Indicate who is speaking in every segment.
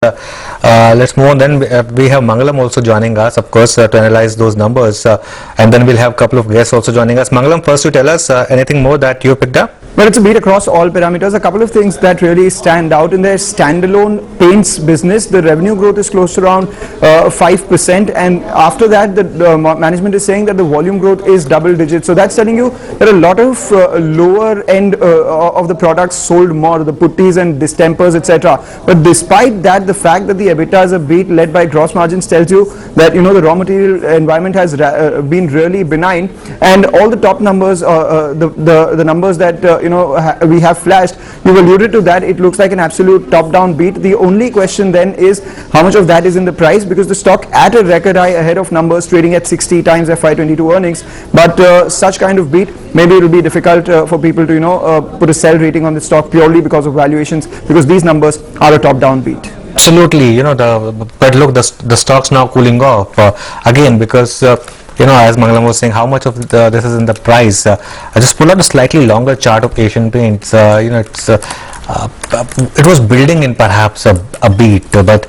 Speaker 1: Let's move on then. We have Mangalam also joining us, of course, to analyze those numbers. And then we'll have a couple of guests also joining us. Mangalam, first to tell us anything more that you picked up?
Speaker 2: Well, it's a beat across all parameters. A couple of things that really stand out in their standalone paints business. The revenue growth is close to around 5%, and after that, the management is saying that the volume growth is double digits. So that's telling you that a lot of lower end of the products sold more, the putties and distempers, etc. But despite that, the fact that the EBITDA is a beat led by gross margins tells you that the raw material environment has been really benign, and all the top numbers, the numbers that we have flashed, you've alluded to that. It looks like an absolute top-down beat. The only question then is how much of that is in the price, because the stock at a record high ahead of numbers trading at 60 times FY22 earnings. But such kind of beat, maybe it will be difficult for people to put a sell rating on the stock purely because of valuations, because these numbers are a top-down beat.
Speaker 1: Absolutely, but look, the stock's now cooling off again because as Mangalam was saying, how much of this is in the price. I just pulled out a slightly longer chart of Asian Paints. It was building in perhaps a beat, but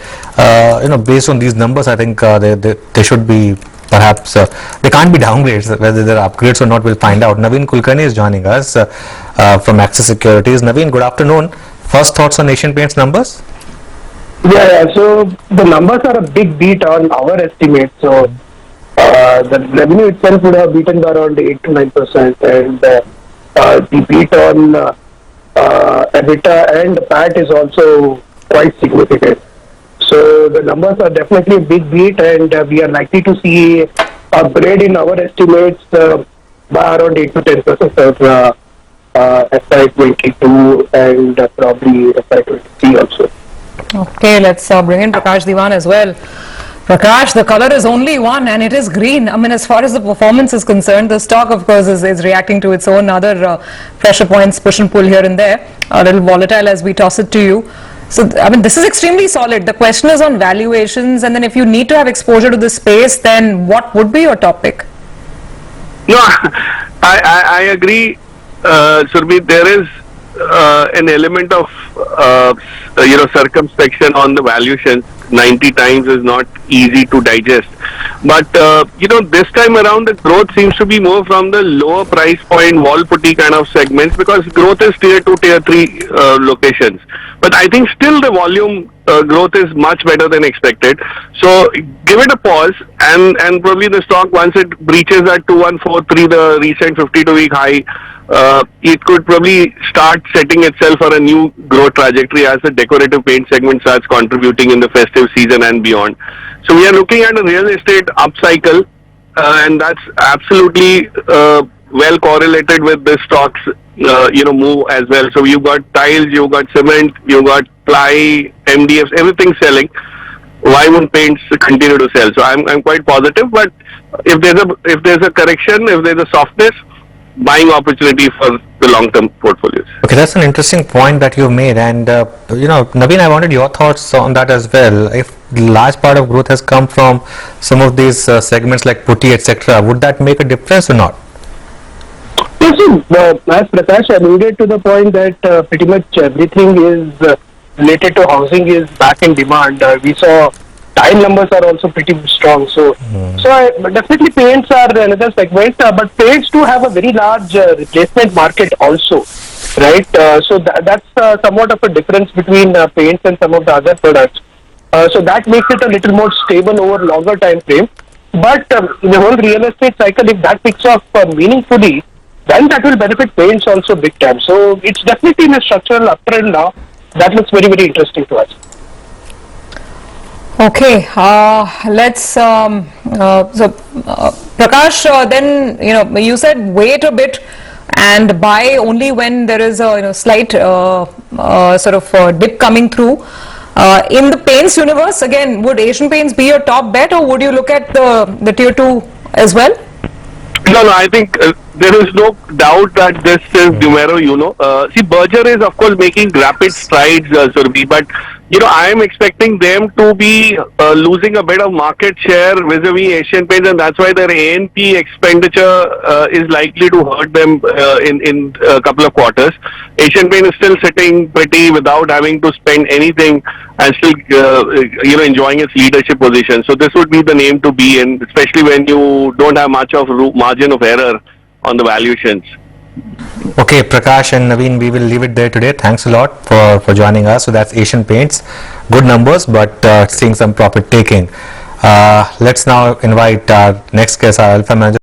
Speaker 1: based on these numbers, I think they should be perhaps they can't be downgrades. Whether they're upgrades or not, we'll find out. Naveen Kulkarni is joining us from Axis Securities. Naveen, good afternoon. First thoughts on Asian Paints numbers?
Speaker 3: Yeah, so the numbers are a big beat on our estimates. So the revenue itself would have beaten by around 8 to 9%, and the beat on EBITDA and PAT is also quite significant. So the numbers are definitely a big beat, and we are likely to see a upgrade in our estimates by around 8 to 10% for FY22 and probably FY23 also.
Speaker 4: Okay, let's bring in Prakash Diwan as well. Prakash, the color is only one, and it is green. I mean, as far as the performance is concerned, the stock, of course, is reacting to its own other pressure points, push and pull here and there, a little volatile as we toss it to you. So, I mean, this is extremely solid. The question is on valuations, and then if you need to have exposure to this space, then what would be your top pick?
Speaker 5: No, I agree, Surbhi. There is an element of circumspection on the valuations. 90 times is not easy to digest, but this time around the growth seems to be more from the lower price point wall putty kind of segments, because growth is tier 2, tier 3 locations. But I think still the volume growth is much better than expected. So give it a pause, and probably the stock, once it breaches that 2143, the recent 52-week high, it could probably start setting itself for a new growth trajectory as the decorative paint segment starts contributing in the festive season and beyond. So we are looking at a real estate upcycle, and that's absolutely well correlated with the stocks move as well. So you've got tiles, you've got cement, you've got ply, MDFs, everything selling. Why won't paints continue to sell? So I'm quite positive, but if there's a correction, if there's a softness, buying opportunity for the long-term portfolios.
Speaker 1: Okay, that's an interesting point that you've made, and Naveen, I wanted your thoughts on that as well. If large part of growth has come from some of these segments like putty, etc., would that make a difference or not?
Speaker 3: Yes, as Prakash alluded to the point that pretty much everything is related to housing is back in demand. We saw tile numbers are also pretty strong. So definitely paints are another segment, but paints do have a very large replacement market also, right? So that's somewhat of a difference between paints and some of the other products. So that makes it a little more stable over longer time frame. But the whole real estate cycle, if that picks up meaningfully, then that will benefit paints also big time. So it's definitely in a structural uptrend now. That looks very, very interesting to us.
Speaker 4: Okay, let's Prakash, then you said wait a bit and buy only when there is a slight sort of dip coming through. In the paints universe, again, would Asian Paints be your top bet, or would you look at the tier 2 as well?
Speaker 5: No, I think there is no doubt that this is numero uno. See, Berger is of course making rapid strides, Surbhi, but I am expecting them to be losing a bit of market share vis-a-vis Asian Paints, and that's why their A&P expenditure is likely to hurt them in a couple of quarters. Asian Paints is still sitting pretty without having to spend anything and still, enjoying its leadership position. So this would be the name to be in, especially when you don't have much of margin of error on the valuations.
Speaker 1: Okay, Prakash and Naveen, we will leave it there today. Thanks a lot for joining us. So that's Asian Paints. Good numbers, but seeing some profit taking. Let's now invite our next guest, our Alpha Manager.